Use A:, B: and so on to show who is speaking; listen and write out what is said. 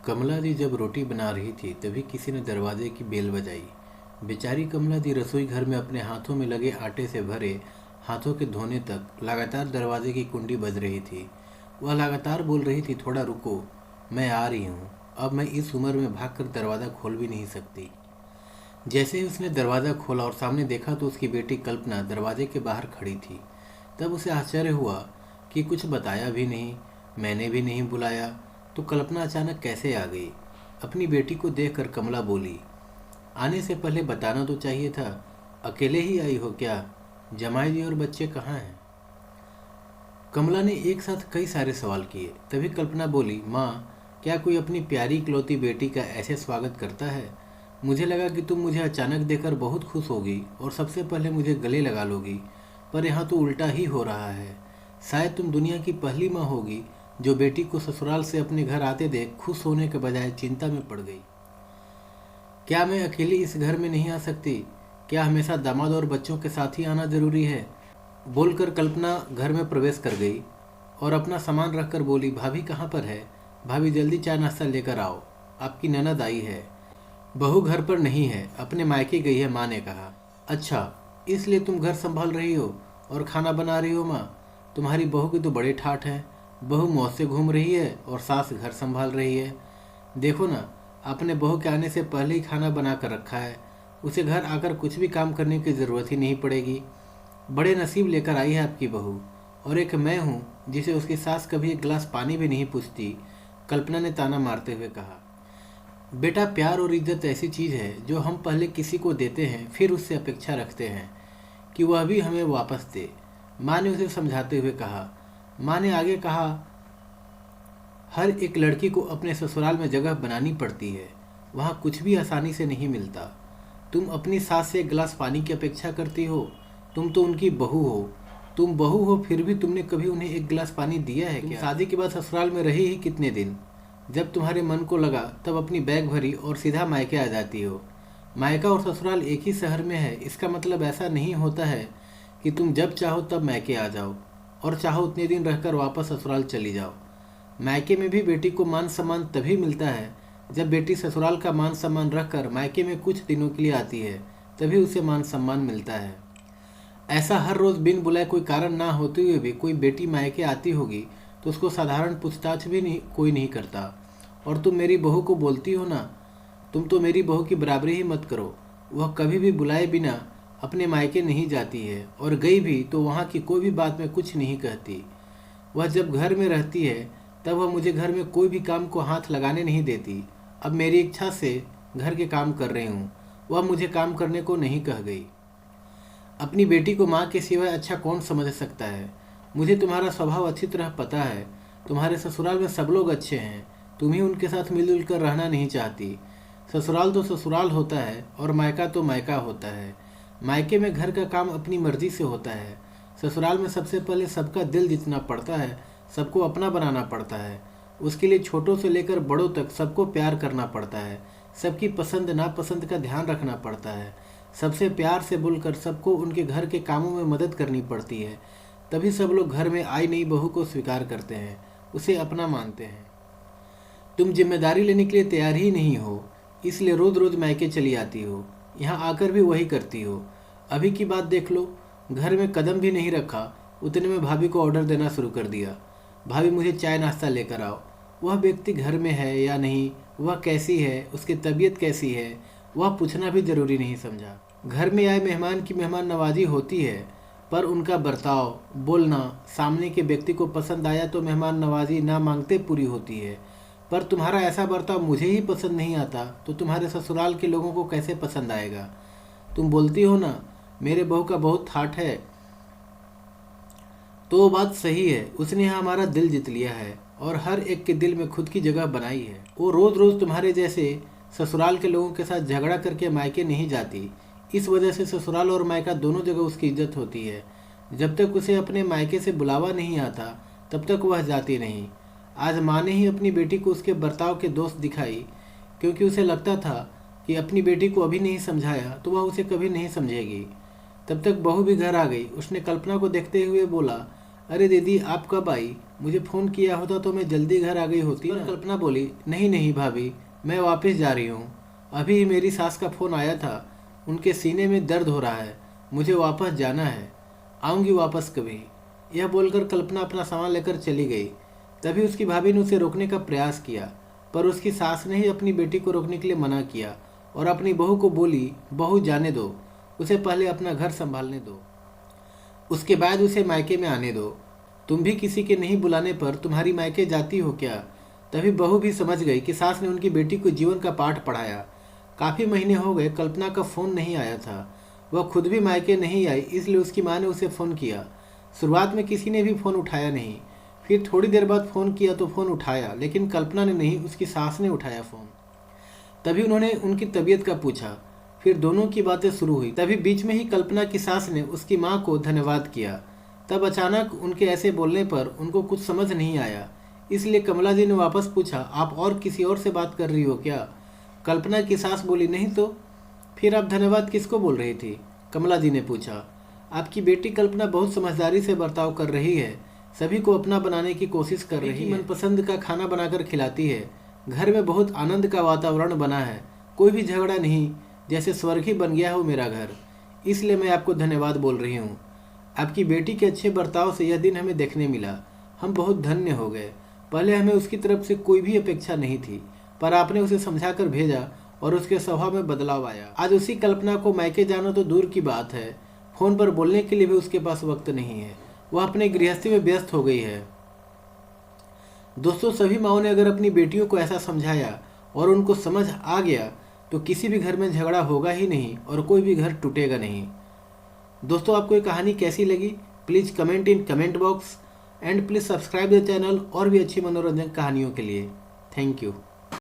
A: कमला दी जब रोटी बना रही थी तभी किसी ने दरवाजे की बेल बजाई। बेचारी कमला दी रसोई घर में अपने हाथों में लगे आटे से भरे हाथों के धोने तक लगातार दरवाजे की कुंडी बज रही थी। वह लगातार बोल रही थी, थोड़ा रुको, मैं आ रही हूँ। अब मैं इस उम्र में भागकर दरवाज़ा खोल भी नहीं सकती। जैसे ही उसने दरवाज़ा खोला और सामने देखा तो उसकी बेटी कल्पना दरवाजे के बाहर खड़ी थी। तब उसे आश्चर्य हुआ कि कुछ बताया भी नहीं, मैंने भी नहीं बुलाया, तो कल्पना अचानक कैसे आ गई। अपनी बेटी को देखकर कमला बोली, आने से पहले बताना तो चाहिए था। अकेले ही आई हो क्या? जमाई जी और बच्चे कहाँ हैं? कमला ने एक साथ कई सारे सवाल किए। तभी कल्पना बोली, माँ, क्या कोई अपनी प्यारी इकलौती बेटी का ऐसे स्वागत करता है? मुझे लगा कि तुम मुझे अचानक देखकर बहुत खुश होगी और सबसे पहले मुझे गले लगा लोगी, पर यहाँ तो उल्टा ही हो रहा है। शायद तुम दुनिया की पहली माँ होगी जो बेटी को ससुराल से अपने घर आते देख खुश होने के बजाय चिंता में पड़ गई। क्या मैं अकेली इस घर में नहीं आ सकती? क्या हमेशा दामाद और बच्चों के साथ ही आना जरूरी है? बोलकर कल्पना घर में प्रवेश कर गई और अपना सामान रखकर बोली, भाभी कहाँ पर है? भाभी जल्दी चाय नाश्ता लेकर आओ, आपकी ननद आई है। बहू घर पर नहीं है, अपने मायके गई है, माँ ने कहा। अच्छा, इसलिए तुम घर संभाल रही हो और खाना बना रही हो? माँ, तुम्हारी बहू की तो बड़े ठाठ हैं। बहू मौज से घूम रही है और सास घर संभाल रही है। देखो ना, आपने बहू के आने से पहले ही खाना बना कर रखा है। उसे घर आकर कुछ भी काम करने की ज़रूरत ही नहीं पड़ेगी। बड़े नसीब लेकर आई है आपकी बहू। और एक मैं हूँ जिसे उसकी सास कभी एक गिलास पानी भी नहीं पूछती, कल्पना ने ताना मारते हुए कहा। बेटा, प्यार और इज्जत ऐसी चीज़ है जो हम पहले किसी को देते हैं, फिर उससे अपेक्षा रखते हैं कि वह भी हमें वापस दे, माँ ने उसे समझाते हुए कहा। माँ ने आगे कहा, हर एक लड़की को अपने ससुराल में जगह बनानी पड़ती है, वहाँ कुछ भी आसानी से नहीं मिलता। तुम अपनी सास से एक गिलास पानी की अपेक्षा करती हो? तुम तो उनकी बहू हो। तुम बहू हो फिर भी तुमने कभी उन्हें एक गिलास पानी दिया है क्या? शादी के बाद ससुराल में रही ही कितने दिन? जब तुम्हारे मन को लगा तब अपनी बैग भरी और सीधा मायके आ जाती हो। मायका और ससुराल एक ही शहर में है, इसका मतलब ऐसा नहीं होता है कि तुम जब चाहो तब मायके आ जाओ और चाहो उतने दिन रहकर वापस ससुराल चली जाओ। मायके में भी बेटी को मान सम्मान तभी मिलता है जब बेटी ससुराल का मान सम्मान रखकर मायके में कुछ दिनों के लिए आती है, तभी उसे मान सम्मान मिलता है। ऐसा हर रोज़ बिन बुलाए कोई कारण ना होते हुए भी कोई बेटी मायके आती होगी तो उसको साधारण पूछताछ भी नहीं कोई नहीं करता। और तुम मेरी बहू को बोलती हो ना, तुम तो मेरी बहू की बराबरी ही मत करो। वह कभी भी बुलाए बिना अपने मायके नहीं जाती है और गई भी तो वहाँ की कोई भी बात में कुछ नहीं कहती। वह जब घर में रहती है तब वह मुझे घर में कोई भी काम को हाथ लगाने नहीं देती। अब मेरी इच्छा से घर के काम कर रही हूँ, वह मुझे काम करने को नहीं कह गई। अपनी बेटी को माँ के सिवाय अच्छा कौन समझ सकता है? मुझे तुम्हारा स्वभाव अच्छी तरह पता है। तुम्हारे ससुराल में सब लोग अच्छे हैं, तुम ही उनके साथ मिलजुल कर रहना नहीं चाहती। ससुराल तो ससुराल होता है और मायका तो मायका होता है। मायके में घर का काम अपनी मर्जी से होता है। ससुराल में सबसे पहले सबका दिल जीतना पड़ता है, सबको अपना बनाना पड़ता है। उसके लिए छोटों से लेकर बड़ों तक सबको प्यार करना पड़ता है, सबकी पसंद नापसंद का ध्यान रखना पड़ता है, सबसे प्यार से बोलकर सबको उनके घर के कामों में मदद करनी पड़ती है। तभी सब लोग घर में आई नई बहू को स्वीकार करते हैं, उसे अपना मानते हैं। तुम जिम्मेदारी लेने के लिए तैयार ही नहीं हो, इसलिए रोज रोज मायके चली आती हो। यहाँ आकर भी वही करती हो। अभी की बात देख लो, घर में कदम भी नहीं रखा उतने में भाभी को ऑर्डर देना शुरू कर दिया, भाभी मुझे चाय नाश्ता लेकर आओ। वह व्यक्ति घर में है या नहीं, वह कैसी है, उसकी तबीयत कैसी है, वह पूछना भी जरूरी नहीं समझा। घर में आए मेहमान की मेहमान नवाजी होती है, पर उनका बर्ताव, बोलना, सामने के व्यक्ति को पसंद आया तो मेहमान नवाजी ना मांगते पूरी होती है। पर तुम्हारा ऐसा बर्ताव मुझे ही पसंद नहीं आता तो तुम्हारे ससुराल के लोगों को कैसे पसंद आएगा? तुम बोलती हो ना मेरे बहू का बहुत ठाठ है, तो वो बात सही है। उसने हमारा दिल जीत लिया है और हर एक के दिल में खुद की जगह बनाई है। वो रोज़ रोज़ तुम्हारे जैसे ससुराल के लोगों के साथ झगड़ा करके मायके नहीं जाती। इस वजह से ससुराल और मायका दोनों जगह उसकी इज्जत होती है। जब तक उसे अपने मायके से बुलावा नहीं आता तब तक वह जाती नहीं। आज माँ ने ही अपनी बेटी को उसके बर्ताव के दोष दिखाई, क्योंकि उसे लगता था कि अपनी बेटी को अभी नहीं समझाया तो वह उसे कभी नहीं समझेगी। तब तक बहू भी घर आ गई। उसने कल्पना को देखते हुए बोला, अरे दीदी, आप कब आई? मुझे फ़ोन किया होता तो मैं जल्दी घर आ गई होती ना। कल्पना बोली, नहीं नहीं भाभी, मैं वापस जा रही हूँ। अभी मेरी सास का फ़ोन आया था, उनके सीने में दर्द हो रहा है, मुझे वापस जाना है, आऊँगी वापस कभी। यह बोलकर कल्पना अपना सामान लेकर चली गई। तभी उसकी भाभी ने उसे रोकने का प्रयास किया, पर उसकी सास ने ही अपनी बेटी को रोकने के लिए मना किया और अपनी बहू को बोली, बहू जाने दो, उसे पहले अपना घर संभालने दो, उसके बाद उसे मायके में आने दो। तुम भी किसी के नहीं बुलाने पर तुम्हारी मायके जाती हो क्या? तभी बहू भी समझ गई कि सास ने उनकी बेटी को जीवन का पाठ पढ़ाया। काफ़ी महीने हो गए कल्पना का फ़ोन नहीं आया था। वह खुद भी मायके नहीं आई, इसलिए उसकी माँ ने उसे फ़ोन किया। शुरुआत में किसी ने भी फ़ोन उठाया नहीं, फिर थोड़ी देर बाद फ़ोन किया तो फ़ोन उठाया, लेकिन कल्पना ने नहीं, उसकी सास ने उठाया फ़ोन। तभी उन्होंने उनकी तबीयत का पूछा, फिर दोनों की बातें शुरू हुई। तभी बीच में ही कल्पना की सास ने उसकी माँ को धन्यवाद किया। तब अचानक उनके ऐसे बोलने पर उनको कुछ समझ नहीं आया, इसलिए कमला जी ने वापस पूछा, आप और किसी और से बात कर रही हो क्या? कल्पना की सास बोली, नहीं तो। फिर आप धन्यवाद किसको बोल रही थी? कमला जी ने पूछा। आपकी बेटी कल्पना बहुत समझदारी से बर्ताव कर रही है, सभी को अपना बनाने की कोशिश कर रही है, मनपसंद का खाना बनाकर खिलाती है, घर में बहुत आनंद का वातावरण बना है, कोई भी झगड़ा नहीं, जैसे स्वर्ग ही बन गया हो मेरा घर। इसलिए मैं आपको धन्यवाद बोल रही हूँ। आपकी बेटी के अच्छे बर्ताव से यह दिन हमें देखने मिला, हम बहुत धन्य हो गए। पहले हमें उसकी तरफ से कोई भी अपेक्षा नहीं थी, पर आपने उसे समझाकर भेजा और उसके स्वभाव में बदलाव आया। आज उसी कल्पना को मायके जाना तो दूर की बात है, फ़ोन पर बोलने के लिए भी उसके पास वक्त नहीं है, वह अपने गृहस्थी में व्यस्त हो गई है। दोस्तों, सभी माओं ने अगर अपनी बेटियों को ऐसा समझाया और उनको समझ आ गया तो किसी भी घर में झगड़ा होगा ही नहीं और कोई भी घर टूटेगा नहीं। दोस्तों, आपको ये कहानी कैसी लगी? Please comment in comment box and please subscribe the channel और भी अच्छी मनोरंजक कहानियों के लिए। Thank you.